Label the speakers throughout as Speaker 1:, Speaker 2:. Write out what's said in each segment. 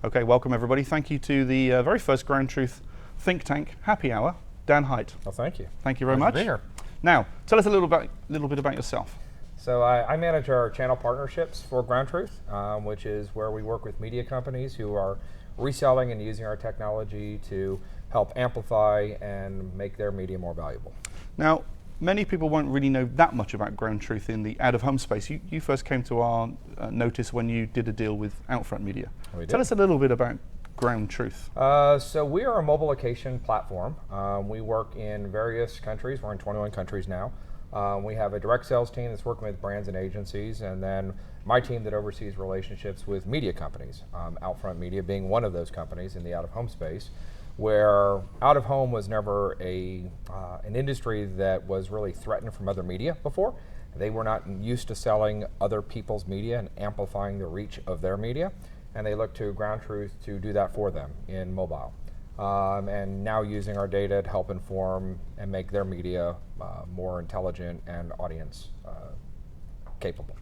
Speaker 1: Okay, welcome everybody. Thank you to the very first GroundTruth Think Tank Happy Hour, Dan Hight.
Speaker 2: Well, thank you.
Speaker 1: Thank you very much.
Speaker 2: To be here.
Speaker 1: Now, tell us a little bit about yourself.
Speaker 2: So I manage our channel partnerships for GroundTruth, which is where we work with media companies who are reselling and using our technology to help amplify and make their media more valuable.
Speaker 1: Now, many people won't really know that much about GroundTruth in the out-of-home space. You first came to our notice when you did a deal with Outfront Media.
Speaker 2: We did.
Speaker 1: Tell us a little bit about GroundTruth.
Speaker 2: So we are a mobile location platform. We work in various countries. We're in 21 countries now. We have a direct sales team that's working with brands and agencies, and then my team that oversees relationships with media companies, Outfront Media being one of those companies in the out-of-home space, where out-of-home was never an industry that was really threatened from other media before. They were not used to selling other people's media and amplifying the reach of their media, and they looked to GroundTruth to do that for them in mobile. And now using our data to help inform and make their media more intelligent and audience capable.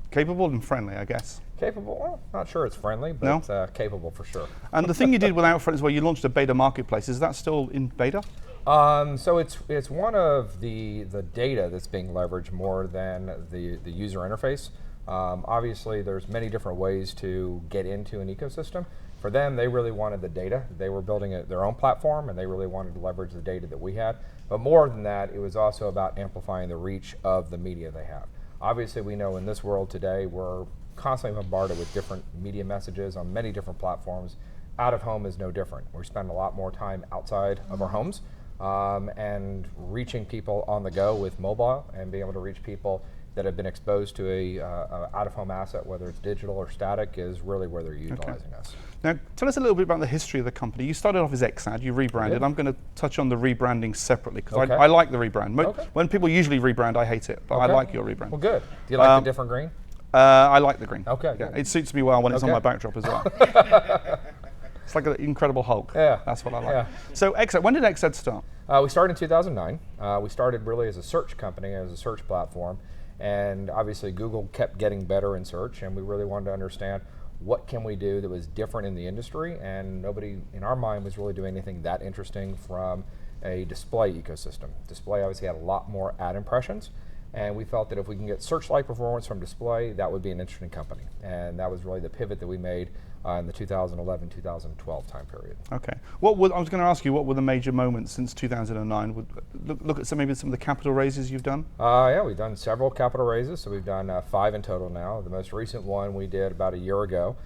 Speaker 1: Capable and friendly, I guess.
Speaker 2: Capable, well, not sure it's friendly, but
Speaker 1: no?
Speaker 2: Capable for sure.
Speaker 1: And the thing you did with Outfront is where you launched a beta marketplace. Is that still in beta?
Speaker 2: So it's one of the data that's being leveraged more than the user interface. Obviously, there's many different ways to get into an ecosystem. For them, they really wanted the data. They were building their own platform, and they really wanted to leverage the data that we had. But more than that, it was also about amplifying the reach of the media they have. Obviously, we know in this world today, we're constantly bombarded with different media messages on many different platforms. Out of home is no different. We spend a lot more time outside of our homes and reaching people on the go with mobile and being able to reach people that have been exposed to a out-of-home asset, whether it's digital or static, is really where they're utilizing us.
Speaker 1: Now, tell us a little bit about the history of the company. You started off as XAD, you rebranded. I'm going to touch on the rebranding separately, because I like the rebrand. When people usually rebrand, I hate it, but I like your rebrand.
Speaker 2: Well, good. Do you like the different green?
Speaker 1: I like the green.
Speaker 2: Okay.
Speaker 1: Yeah, it suits me well when it's on my backdrop as well. It's like an Incredible Hulk.
Speaker 2: Yeah.
Speaker 1: That's what I like.
Speaker 2: Yeah.
Speaker 1: So XAD, when did XAD start?
Speaker 2: We started in 2009. We started really as a search company, as a search platform. And obviously Google kept getting better in search, and we really wanted to understand what can we do that was different in the industry, and nobody in our mind was really doing anything that interesting from a display ecosystem. Display obviously had a lot more ad impressions, and we felt that if we can get search-like performance from display, that would be an interesting company. And that was really the pivot that we made in the 2011-2012 time period.
Speaker 1: Okay. I was going to ask you, what were the major moments since 2009? Look at maybe some of the capital raises you've done.
Speaker 2: Yeah, we've done several capital raises, so we've done 5 in total now. The most recent one we did about a year ago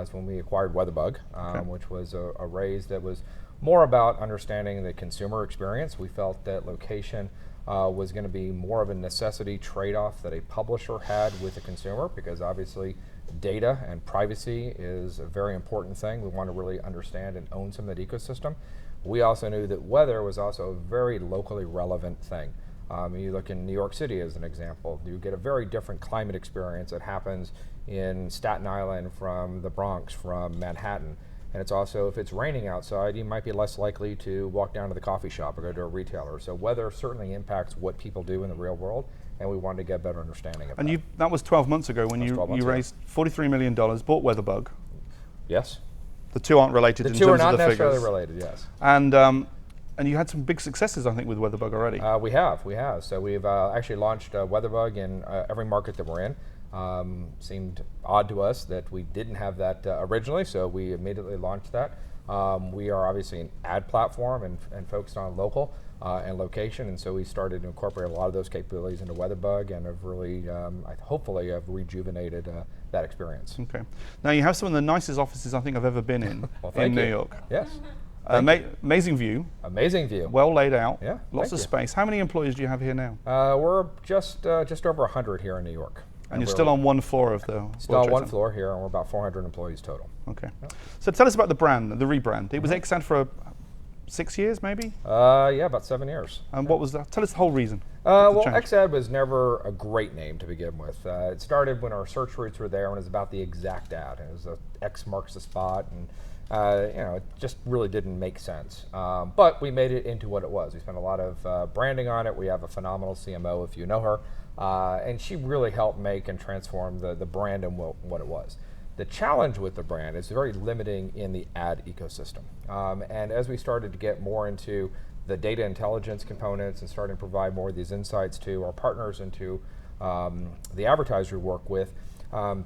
Speaker 2: is when we acquired WeatherBug, which was a raise that was more about understanding the consumer experience. We felt that location was going to be more of a necessity trade-off that a publisher had with the consumer, because obviously data and privacy is a very important thing. We want to really understand and own some of that ecosystem. We also knew that weather was also a very locally relevant thing. You look in New York City as an example, you get a very different climate experience that happens in Staten Island from the Bronx, from Manhattan. And it's also, if it's raining outside, you might be less likely to walk down to the coffee shop or go to a retailer. So weather certainly impacts what people do in the real world, and we wanted to get a better understanding of that.
Speaker 1: And that was 12 months ago when you raised $43 million, bought WeatherBug.
Speaker 2: Yes.
Speaker 1: The two aren't related in terms of the figures.
Speaker 2: The two are not necessarily related, yes.
Speaker 1: And you had some big successes, I think, with WeatherBug already.
Speaker 2: We have. So we've actually launched WeatherBug in every market that we're in. Seemed odd to us that we didn't have that originally, so we immediately launched that. We are obviously an ad platform and focused on local and location, and so we started to incorporate a lot of those capabilities into WeatherBug, and have really, hopefully, have rejuvenated that experience.
Speaker 1: Okay. Now you have some of the nicest offices I think I've ever been in in New York.
Speaker 2: Yes.
Speaker 1: Amazing view.
Speaker 2: Amazing view.
Speaker 1: Well laid out.
Speaker 2: Yeah.
Speaker 1: Lots of space. How many employees do you have here now?
Speaker 2: We're just over 100 here in New York.
Speaker 1: And you're still on one floor of the
Speaker 2: Still on one floor here, and we're about 400 employees total.
Speaker 1: Okay. Yep. So tell us about the brand, the rebrand. It was XAD for 6 years, maybe?
Speaker 2: Yeah, about 7 years.
Speaker 1: And what was that? Tell us the whole reason.
Speaker 2: Well, XAD was never a great name to begin with. It started when our search roots were there, when it was about the exact ad. It was X marks the spot, and it just really didn't make sense. But we made it into what it was. We spent a lot of branding on it. We have a phenomenal CMO, if you know her. And she really helped make and transform the brand and what it was. The challenge with the brand is very limiting in the ad ecosystem. And as we started to get more into the data intelligence components and starting to provide more of these insights to our partners and to the advertisers we work with,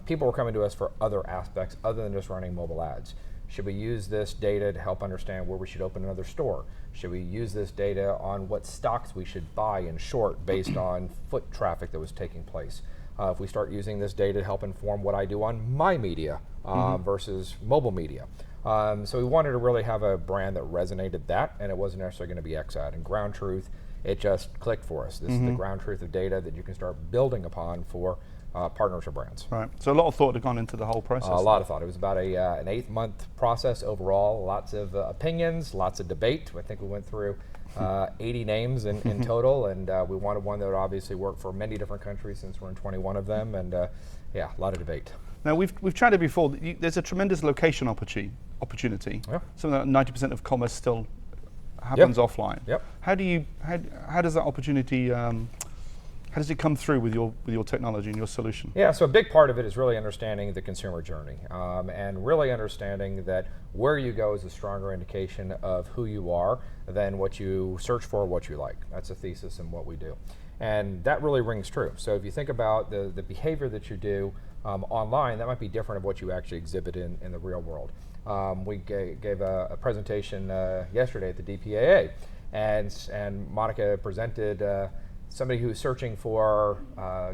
Speaker 2: people were coming to us for other aspects other than just running mobile ads. Should we use this data to help understand where we should open another store? Should we use this data on what stocks we should buy in short based on foot traffic that was taking place? If we start using this data to help inform what I do on my media versus mobile media. So we wanted to really have a brand that resonated that, and it wasn't necessarily going to be XAD. And GroundTruth, it just clicked for us. This is the GroundTruth of data that you can start building upon for partners or brands.
Speaker 1: Right, so a lot of thought had gone into the whole process.
Speaker 2: A lot of thought. It was about an 8-month process overall, lots of opinions, lots of debate. I think we went through 80 names in total, and we wanted one that would obviously work for many different countries since we're in 21 of them, and yeah, a lot of debate.
Speaker 1: Now we've chatted before, there's a tremendous location opportunity.
Speaker 2: Yeah.
Speaker 1: Something like 90% of commerce still happens offline.
Speaker 2: Yep.
Speaker 1: How does that opportunity, how does it come through with your technology and your solution?
Speaker 2: Yeah, so a big part of it is really understanding the consumer journey and really understanding that where you go is a stronger indication of who you are than what you search for, what you like. That's a thesis in what we do. And that really rings true. So if you think about the behavior that you do online, that might be different of what you actually exhibit in the real world. We gave a presentation yesterday at the DPAA, and Monica presented somebody who's searching for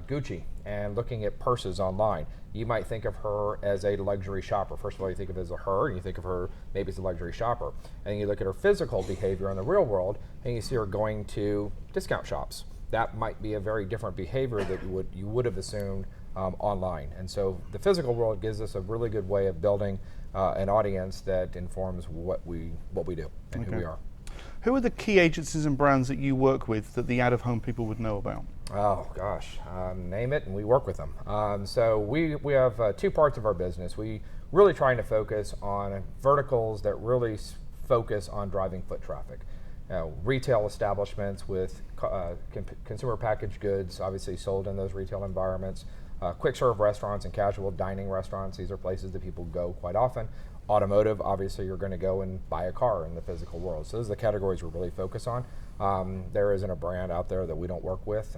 Speaker 2: Gucci and looking at purses online. You might think of her as a luxury shopper. First of all, you think of it as a her, and you think of her maybe as a luxury shopper. And you look at her physical behavior in the real world, and you see her going to discount shops. That might be a very different behavior that you would have assumed online. And so the physical world gives us a really good way of building an audience that informs what we do and who we are.
Speaker 1: Who are the key agencies and brands that you work with that the out-of-home people would know about?
Speaker 2: Oh gosh, name it and we work with them. So we have 2 parts of our business. We really trying to focus on verticals that really focus on driving foot traffic. Retail establishments with consumer packaged goods, obviously sold in those retail environments. Quick serve restaurants and casual dining restaurants, these are places that people go quite often. Automotive, obviously you're going to go and buy a car in the physical world. So those are the categories we really focus on. There isn't a brand out there that we don't work with.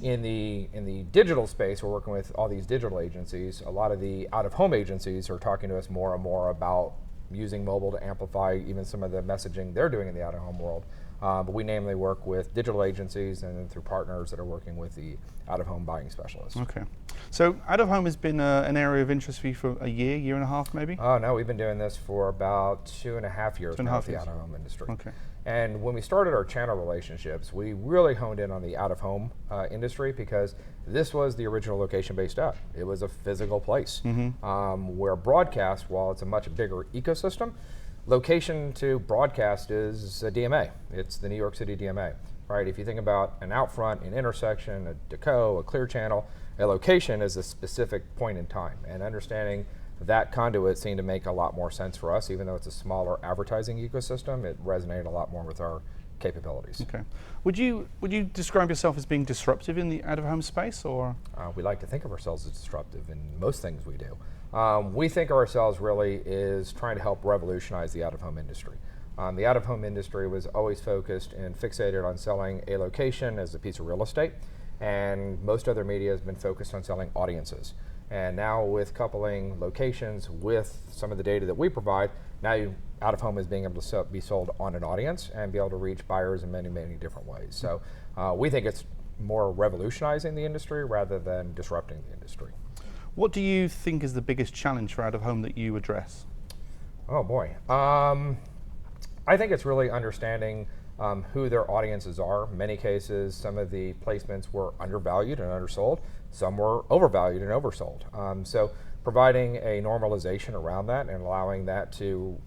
Speaker 2: In the digital space, we're working with all these digital agencies. A lot of the out-of-home agencies are talking to us more and more about using mobile to amplify even some of the messaging they're doing in the out-of-home world. But we namely work with digital agencies and then through partners that are working with the out-of-home buying specialists.
Speaker 1: Okay. So out-of-home has been an area of interest for you for a year and a half maybe?
Speaker 2: Oh no, we've been doing this for about 2.5 years now with the out-of-home industry.
Speaker 1: Okay.
Speaker 2: And when we started our channel relationships, we really honed in on the out-of-home industry because this was the original location-based ad. It was a physical place where broadcast, while it's a much bigger ecosystem, location to broadcast is a DMA. It's the New York City DMA, right? If you think about an Outfront, an intersection, a DeCo, a Clear Channel, a location is a specific point in time. And understanding that conduit seemed to make a lot more sense for us, even though it's a smaller advertising ecosystem. It resonated a lot more with our capabilities.
Speaker 1: Okay. Would you describe yourself as being disruptive in the out-of-home space, or?
Speaker 2: We like to think of ourselves as disruptive in most things we do. We think of ourselves really is trying to help revolutionize the out-of-home industry. The out-of-home industry was always focused and fixated on selling a location as a piece of real estate, and most other media has been focused on selling audiences. And now with coupling locations with some of the data that we provide, now out-of-home is being able to be sold on an audience and be able to reach buyers in many, many different ways. So we think it's more revolutionizing the industry rather than disrupting the industry.
Speaker 1: What do you think is the biggest challenge for out-of-home that you address?
Speaker 2: Oh boy. I think it's really understanding who their audiences are. In many cases, some of the placements were undervalued and undersold. Some were overvalued and oversold. So providing a normalization around that and allowing that to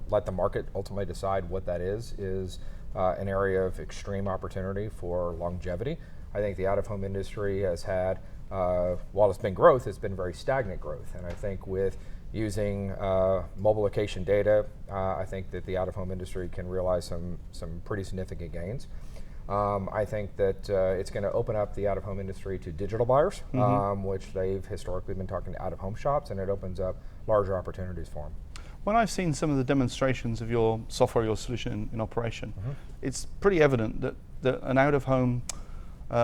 Speaker 2: let the market ultimately decide what that is an area of extreme opportunity for longevity. I think the out-of-home industry has had, while it's been growth, it's been very stagnant growth. And I think with using mobile location data, I think that the out-of-home industry can realize some pretty significant gains. I think that it's going to open up the out-of-home industry to digital buyers, which they've historically been talking to out-of-home shops, and it opens up larger opportunities for them.
Speaker 1: When I've seen some of the demonstrations of your software, your solution in operation, it's pretty evident that an out-of-home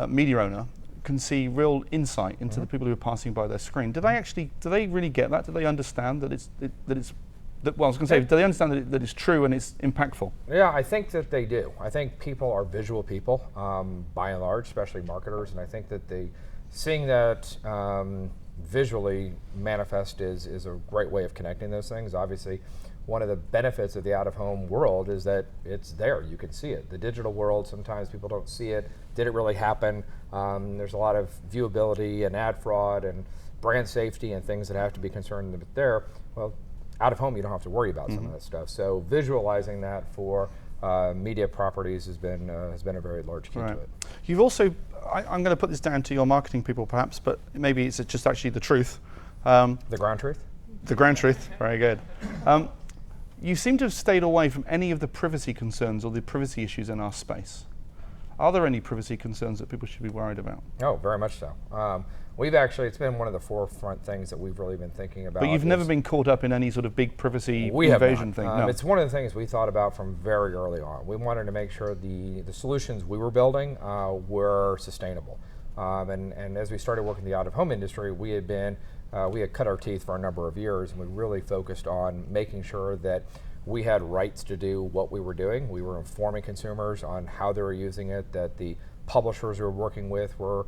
Speaker 1: media owner can see real insight into the people who are passing by their screen. Do they really get that? Do they understand that well, I was going to say, do they understand that it's true and it's impactful?
Speaker 2: Yeah, I think that they do. I think people are visual people, by and large, especially marketers, and I think that seeing that visually manifest is a great way of connecting those things. Obviously, one of the benefits of the out-of-home world is that it's there. You can see it. The digital world, sometimes people don't see it. Did it really happen? There's a lot of viewability and ad fraud and brand safety and things that have to be concerned with there. Well, out of home, you don't have to worry about some of that stuff. So visualizing that for media properties has been a very large key to it.
Speaker 1: You've also, I'm going to put this down to your marketing people perhaps, but maybe it's just actually the truth.
Speaker 2: The GroundTruth?
Speaker 1: The GroundTruth, very good. You seem to have stayed away from any of the privacy concerns or the privacy issues in our space. Are there any privacy concerns that people should be worried about?
Speaker 2: Oh, very much so. It's been one of the forefront things that we've really been thinking about.
Speaker 1: But you've never been caught up in any sort of big privacy invasion thing? No.
Speaker 2: It's one of the things we thought about from very early on. We wanted to make sure the solutions we were building were sustainable. And as we started working in the out-of-home industry, we had cut our teeth for a number of years, and we really focused on making sure that we had rights to do what we were doing. We were informing consumers on how they were using it, that the publishers we were working with were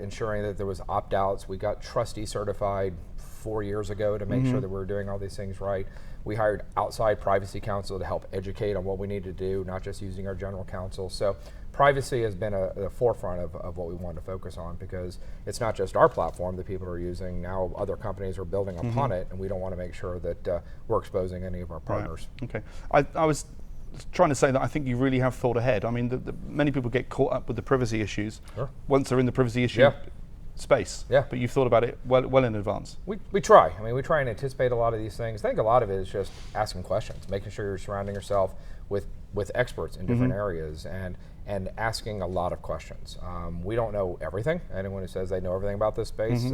Speaker 2: ensuring that there was opt-outs. We got trustee certified 4 years ago to make sure that we were doing all these things right. We hired outside privacy counsel to help educate on what we need to do, not just using our general counsel. So privacy has been a forefront of what we want to focus on, because it's not just our platform that people are using. Now other companies are building upon it, and we don't want to make sure that we're exposing any of our partners.
Speaker 1: Right. Okay. I was trying to say that I think you really have thought ahead. I mean, many people get caught up with the privacy issues once they're in the privacy issue space. Yeah. But you've thought about it well in advance.
Speaker 2: We try. I mean, we try and anticipate a lot of these things. I think a lot of it is just asking questions, making sure you're surrounding yourself with experts in different areas, and asking a lot of questions. We don't know everything. Anyone who says they know everything about this space,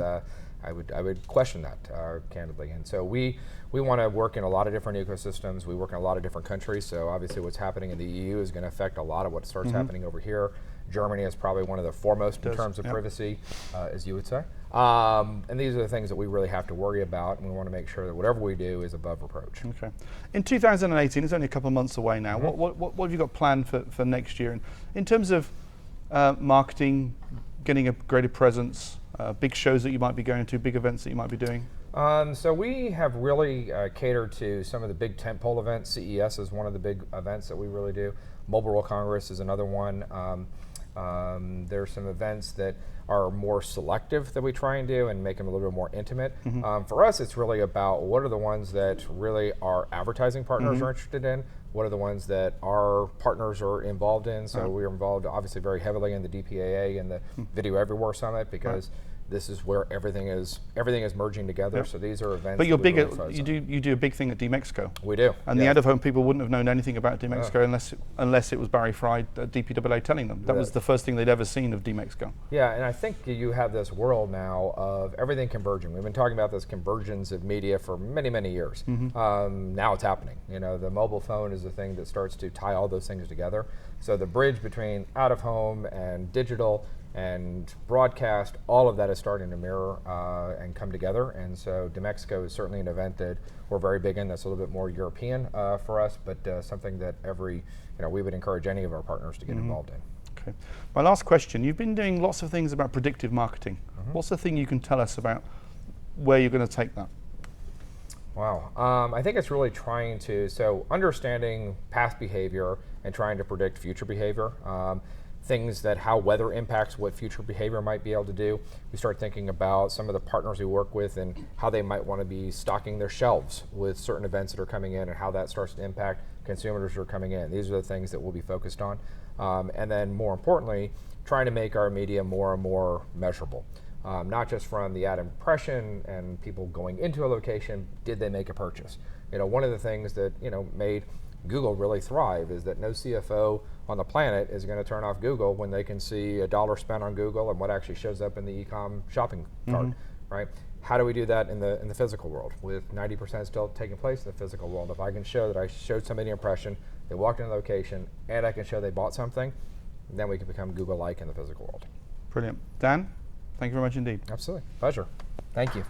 Speaker 2: I would question that candidly. And so we want to work in a lot of different ecosystems. We work in a lot of different countries. So obviously what's happening in the EU is going to affect a lot of what starts happening over here. Germany is probably one of the foremost in terms of privacy, as you would say. And these are the things that we really have to worry about, and we want to make sure that whatever we do is above reproach.
Speaker 1: Okay. In 2018, it's only a couple of months away now. What have you got planned for next year? And in terms of marketing, getting a greater presence, big shows that you might be going to, big events that you might be doing?
Speaker 2: So we have really catered to some of the big tentpole events. CES is one of the big events that we really do. Mobile World Congress is another one. There's some events that are more selective that we try and do and make them a little bit more intimate. For us, it's really about what are the ones that really our advertising partners are interested in, what are the ones that our partners are involved in. So we are involved obviously very heavily in the DPAA and the Video Everywhere Summit, because this is where everything is merging together. So these are events.
Speaker 1: But you're big. You do a big thing at DMEXCO.
Speaker 2: We do.
Speaker 1: And the out-of-home people wouldn't have known anything about DMEXCO unless it was Barry Fry at DPAA telling them. That was the first thing they'd ever seen of DMEXCO. Yeah,
Speaker 2: and I think you have this world now of everything converging. We've been talking about this convergence of media for many, many years. Now it's happening. You know, the mobile phone is the thing that starts to tie all those things together. So the bridge between out-of-home and digital and broadcast, all of that is starting to mirror and come together. And so DMEXCO is certainly an event that we're very big in. That's a little bit more European for us, but something that we would encourage any of our partners to get involved in.
Speaker 1: Okay. My last question, you've been doing lots of things about predictive marketing. What's the thing you can tell us about where you're going to take that?
Speaker 2: Wow. I think it's really trying to, understanding past behavior and trying to predict future behavior. Things that how weather impacts what future behavior might be able to do. We start thinking about some of the partners we work with and how they might want to be stocking their shelves with certain events that are coming in and how that starts to impact consumers who are coming in. These are the things that we'll be focused on. And then more importantly, trying to make our media more and more measurable. Not just from the ad impression and people going into a location, did they make a purchase? One of the things that made Google really thrive, is that no CFO on the planet is going to turn off Google when they can see $1 spent on Google and what actually shows up in the e-com shopping cart, right? How do we do that in the physical world with 90% still taking place in the physical world? If I can show that I showed somebody an impression, they walked in a location, and I can show they bought something, then we can become Google-like in the physical world.
Speaker 1: Brilliant. Dan, thank you very much indeed.
Speaker 2: Absolutely. Pleasure. Thank you.